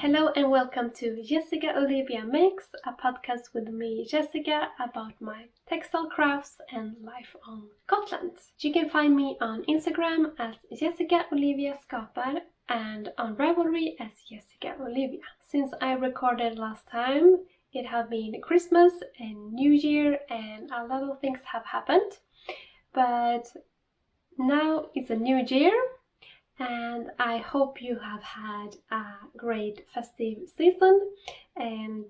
Hello and welcome to Jessika Olivia Makes, a podcast with me, Jessika, about my textile crafts and life on Gotland. You can find me on Instagram as Jessika Olivia Skapar and on Ravelry as Jessika Olivia. Since I recorded last time, it have been Christmas and New Year and a lot of things have happened. But now it's a new year. And I hope you have had a great festive season, and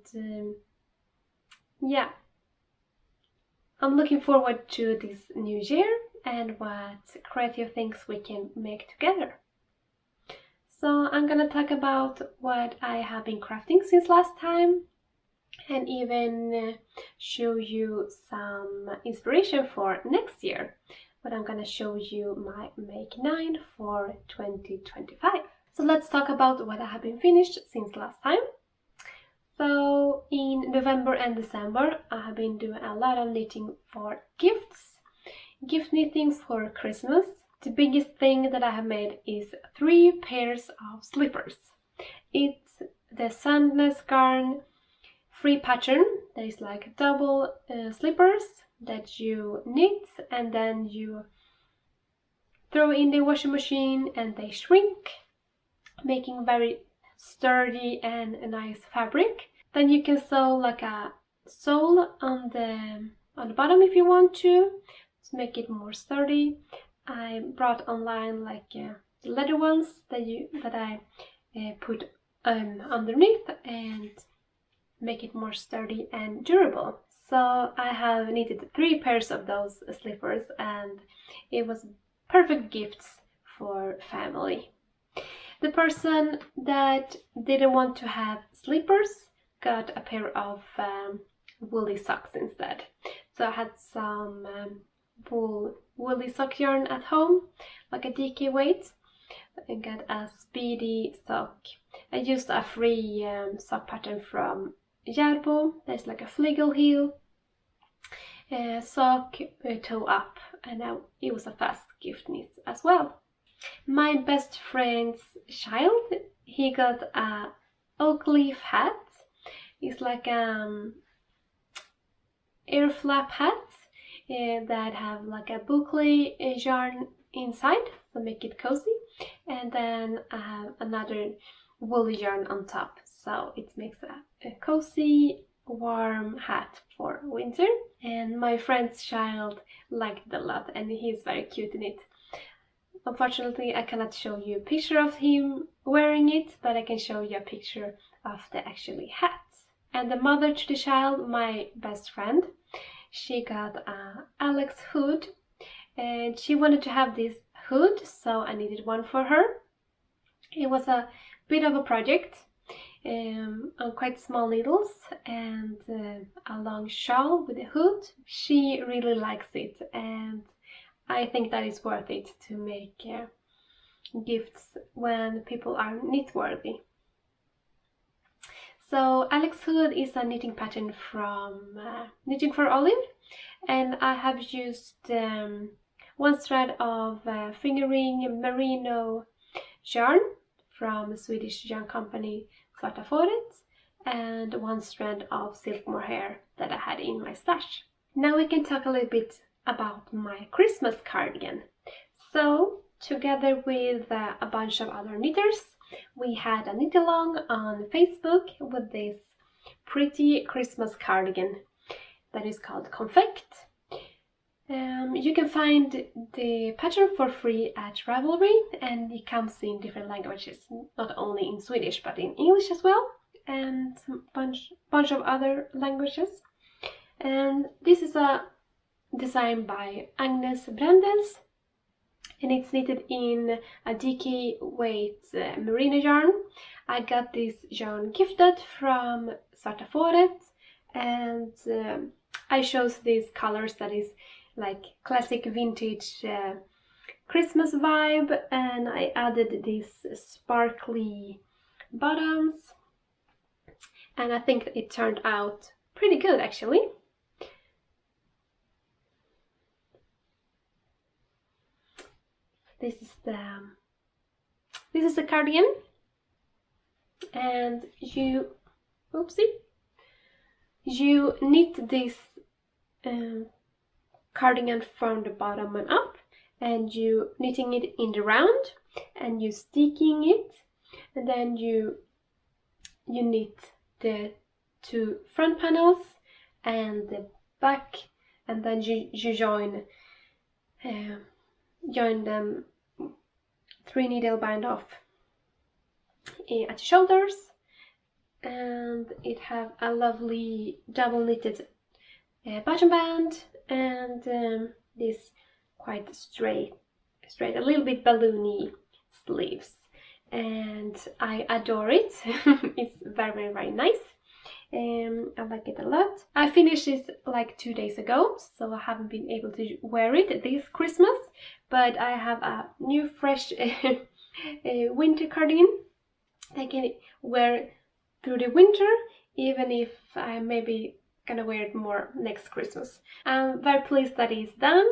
I'm looking forward to this new year and what creative things we can make together. So I'm gonna talk about what I have been crafting since last time, and even show you some inspiration for next year. But I'm gonna show you my Make 9 for 2025. So let's talk about what I have been finished since last time. So in November and December I have been doing a lot of knitting for gifts. Gift knitting for Christmas. The biggest thing that I have made is 3 pairs of slippers. It's the Sandnes garn free pattern. There is like double slippers that you knit and then you throw in the washing machine and they shrink, making very sturdy and a nice fabric. Then you can sew like a sole on the bottom if you want to make it more sturdy. I brought online like the leather ones that I put underneath and make it more sturdy and durable. So I have knitted 3 pairs of those slippers and it was perfect gifts for family. The person that didn't want to have slippers got a pair of woolly socks instead. So I had some woolly sock yarn at home, like a DK weight, and got a speedy sock. I used a free sock pattern from Järbo. There's like a fleegle heel, sock, toe up, and it was a fast gift knit as well. My best friend's child, he got a oak leaf hat. It's like air flap hat that have like a boucle yarn inside, so make it cozy, and then I have another wool yarn on top, so it makes a cozy, warm hat for winter. And my friend's child liked it a lot and he's very cute in it. Unfortunately, I cannot show you a picture of him wearing it, but I can show you a picture of the actually hat. And the mother to the child, my best friend, she got a Alex hood and she wanted to have this hood, so I needed one for her. It was a bit of a project on quite small needles and a long shawl with a hood. She really likes it and I think that is worth it to make gifts when people are knit worthy. So Alex hood is a knitting pattern from Knitting for Olive, and I have used 1 thread of fingering merino yarn from the Swedish yarn company Svartkonst and 1 strand of silk mohair that I had in my stash. Now we can talk a little bit about my Christmas cardigan. So together with a bunch of other knitters, we had a knit along on Facebook with this pretty Christmas cardigan that is called Confect. You can find the pattern for free at Ravelry, and it comes in different languages, not only in Swedish but in English as well, and some bunch of other languages. And this is a design by Agnes Brendels, and it's knitted in a DK weight merino yarn. I got this yarn gifted from Svartkonst, and I chose these colors that is like classic vintage Christmas vibe, and I added these sparkly bottoms, and I think it turned out pretty good actually. This is the cardigan. and you knit this cardigan from the bottom and up, and you knitting it in the round, and you sticking it, and then you knit the 2 front panels and the back, and then you join them 3 needle bind off at the shoulders, and it have a lovely double knitted bottom band, and this quite straight, a little bit balloony sleeves, and I adore it. It's very, very nice. I like it a lot. I finished it like 2 days ago, so I haven't been able to wear it this Christmas, but I have a new fresh winter cardigan I can wear through the winter, even if I maybe gonna wear it more next Christmas. I'm very pleased that it's done,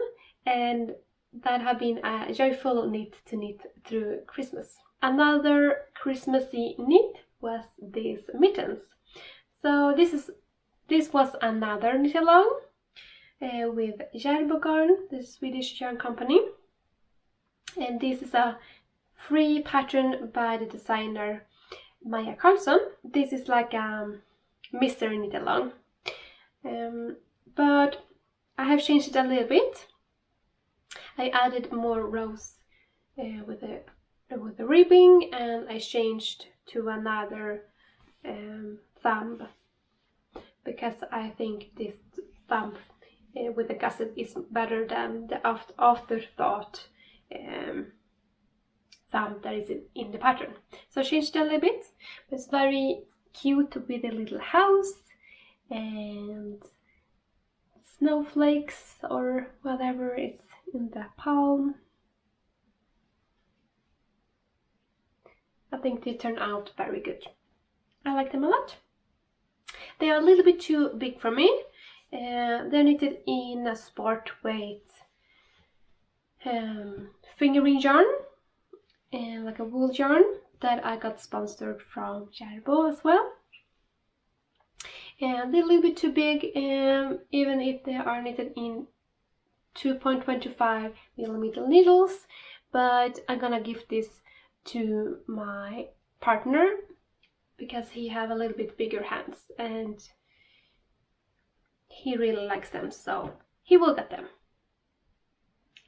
and that have been a joyful knit to knit through Christmas. Another Christmassy knit was these mittens. So this was another knit along with Järbo garn, the Swedish yarn company, and this is a free pattern by the designer Maja Karlsson. This is like a mystery knit along, but I have changed it a little bit. I added more rows with the ribbing, and I changed to another thumb, because I think this thumb with the gusset is better than the afterthought thumb that is in the pattern. So I changed it a little bit. It's very cute with a little house and snowflakes or whatever is in the palm. I think they turn out very good. I like them a lot. They are a little bit too big for me. They're knitted in a sport weight fingering yarn, and like a wool yarn that I got sponsored from Järbo as well. And they're a little bit too big, even if they are knitted in 2.25 millimeter needles, but I'm gonna give this to my partner because he have a little bit bigger hands and he really likes them, so he will get them.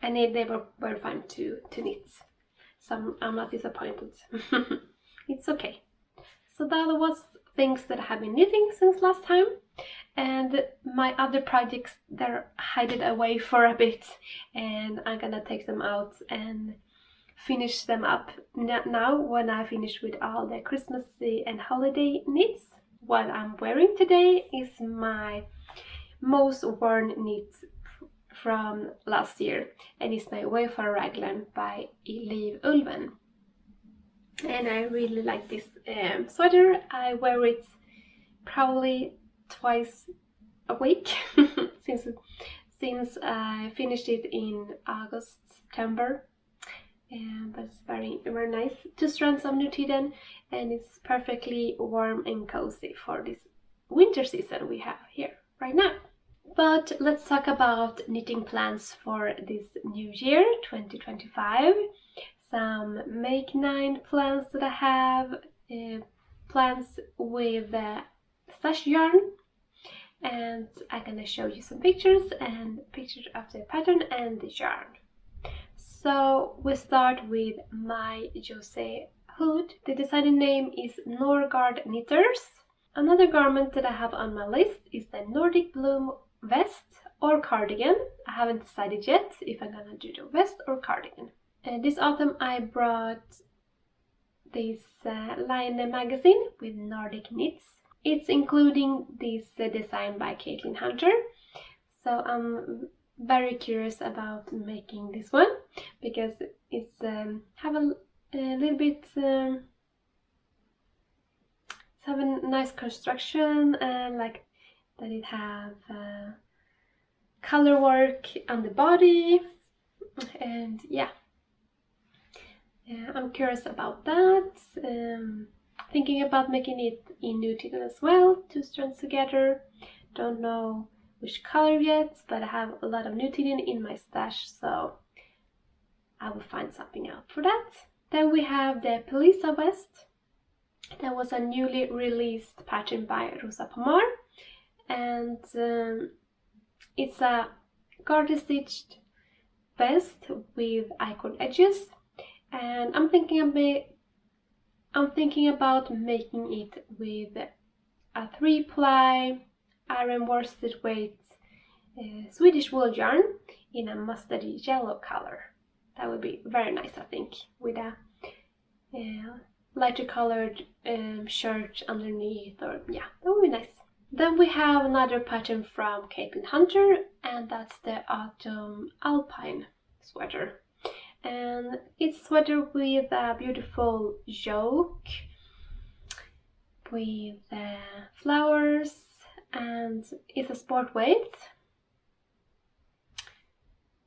And they were fun to knit, so I'm not disappointed. It's okay. So that was things that I have been knitting since last time, and my other projects, they're hidden away for a bit, and I'm gonna take them out and finish them up now when I finish with all the Christmassy and holiday knits. What I'm wearing today is my most worn knit from last year, and it's my Järbo Raggi by Liv Stangeland. And I really like this sweater. I wear it probably twice a week since I finished it in August, September. But it's very, very nice. 2 strands of Nutiden, and it's perfectly warm and cozy for this winter season we have here right now. But let's talk about knitting plans for this new year, 2025. Some make 9 plans that I have, plans with stash yarn, and I'm gonna show you some pictures of the pattern and the yarn. So we start with my Jose hood. The designer name is Norgardknitters. Another garment that I have on my list is the Nordic bloom vest or cardigan. I haven't decided yet if I'm gonna do the vest or cardigan. This autumn I brought this line magazine with Nordic knits. It's including this design by Caitlin Hunter. So I'm very curious about making this one because it's have a little bit it's have a nice construction, and like that it have color work on the body, and yeah, I'm curious about that. thinking about making it in Nutiden as well, 2 strands together. Don't know which color yet, but I have a lot of Nutiden in my stash, so I will find something out for that. Then we have the Pelica vest. That was a newly released pattern by Rosa Pomar, and it's a garter stitched vest with I-cord edges, and I'm thinking about making it with a 3-ply iron worsted weight Swedish wool yarn in a mustard yellow color. That would be very nice, I think, with a lighter colored shirt underneath, or yeah, that would be nice. Then we have another pattern from Cape and Hunter, and that's the autumn alpine sweater. And it's a sweater with a beautiful yoke with flowers, and it's a sport weight.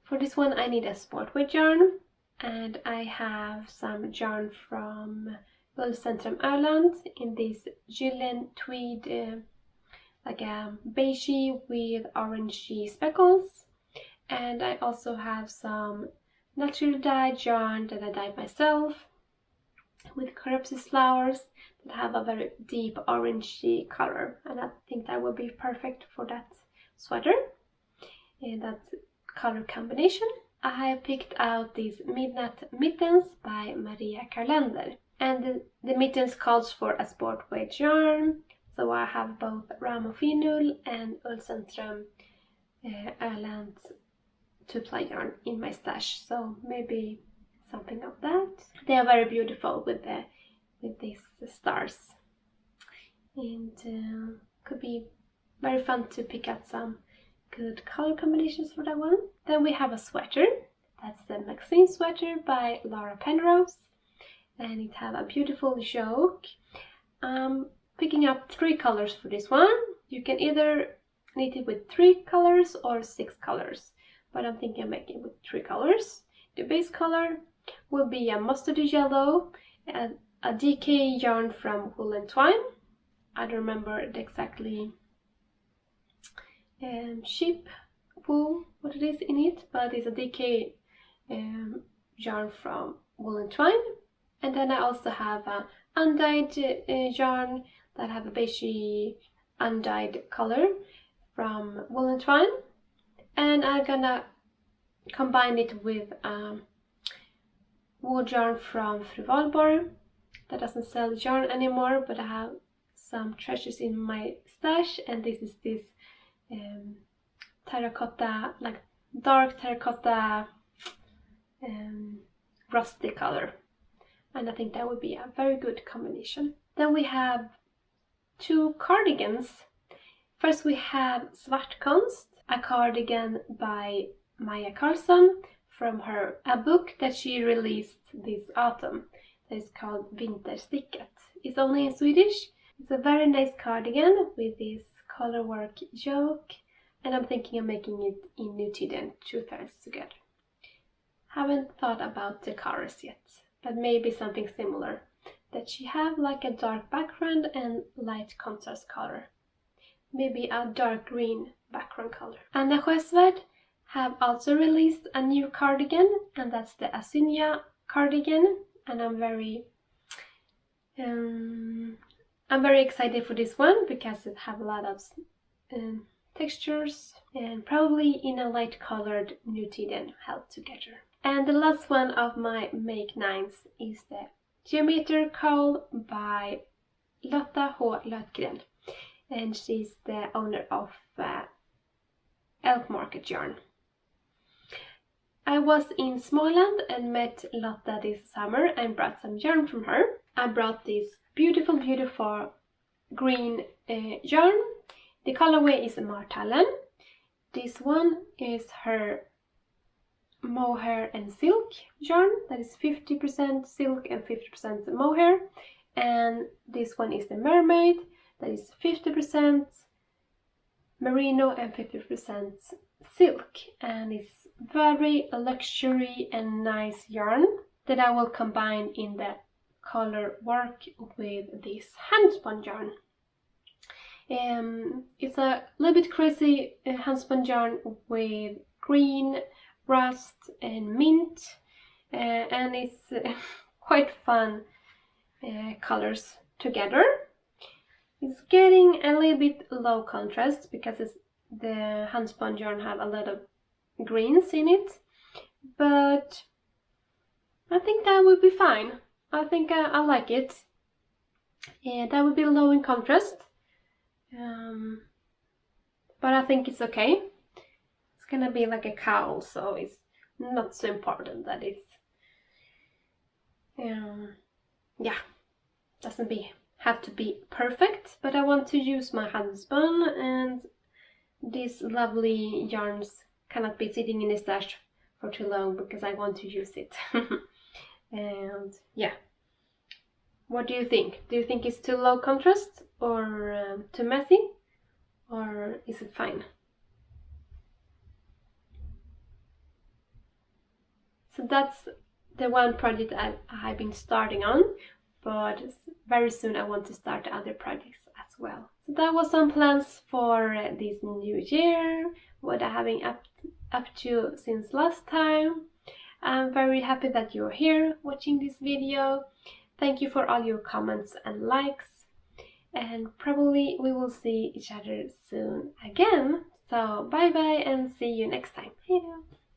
For this one I need a sport weight yarn, and I have some yarn from Ullcentrum öland in this gyllen tweed, like a beigey with orangey speckles. And I also have some natural dyed yarn that I dyed myself with calypsis flowers that have a very deep orangey color, and I think that will be perfect for that sweater in that color combination. I have picked out these Midnattt mittens by Maria Carlander, and the mittens calls for a sport weight yarn, so I have both Rauma finull and Ullcentrum öland 2-ply yarn in my stash, so maybe something of that. They are very beautiful with these stars, and could be very fun to pick out some good color combinations for that one. Then we have a sweater. That's the Maxine sweater by Laura Penrose, and it have a beautiful yoke. Picking up 3 colors for this one. You can either knit it with 3 colors or 6 colors, but I'm thinking of making it with 3 colors. The base color will be a mustard yellow and a DK yarn from Woollentwine. I don't remember the exactly sheep wool, what it is in it, but it's a DK yarn from Woollentwine. And then I also have a undyed yarn that have a beigey undyed color from Woollentwine, and I'm gonna combine it with wool yarn from Fru Valborg that doesn't sell yarn anymore, but I have some treasures in my stash, and this is this terracotta, like dark terracotta rusty color, and I think that would be a very good combination. Then we have 2 cardigans. First we have Svartkonst, a cardigan by Maja Karlsson from a book that she released this autumn that is called Vintersticket. It's only in Swedish. It's a very nice cardigan with this colorwork yoke, and I'm thinking of making it in Nutiden, 2 threads together. Haven't thought about the colors yet, but maybe something similar, that she have like a dark background and light contrast color. Maybe a dark green background color. Anna Sjösvärd have also released a new cardigan, and that's the Asynia cardigan, and I'm very excited for this one because it have a lot of textures, and probably in a light colored Nutiden held together. And the last one of my Make 9s is the Geometer Cowl by Lotta H. Lötgren, and she's the owner of Elk Market Yarn. I was in Småland and met Lotta this summer and brought some yarn from her. I brought this beautiful green yarn. The colorway is Martallen. This one is her mohair and silk yarn, that is 50% silk and 50% mohair, and this one is the mermaid, that is 50% merino and 50% silk, and it's very luxury and nice yarn that I will combine in the color work with this handspun yarn. It's a little bit crazy handspun yarn with green, rust and mint, and it's quite fun colors together. It's getting a little bit low contrast because the handspun yarn have a lot of greens in it, but I think that would be fine. I think I like it. That would be low in contrast, but I think it's okay. It's gonna be like a cowl, so it's not so important that it's yeah, doesn't have to be perfect, but I want to use my handspun, and these lovely yarns cannot be sitting in a stash for too long because I want to use it. And yeah, what do you think? Do you think it's too low contrast or too messy, or is it fine? So that's the one project I've been starting on, but very soon I want to start other projects as well. So that was some plans for this new year, what I'm having up to since last time. I'm very happy that you're here watching this video. Thank you for all your comments and likes, and probably we will see each other soon again. So bye bye and see you next time. Hey.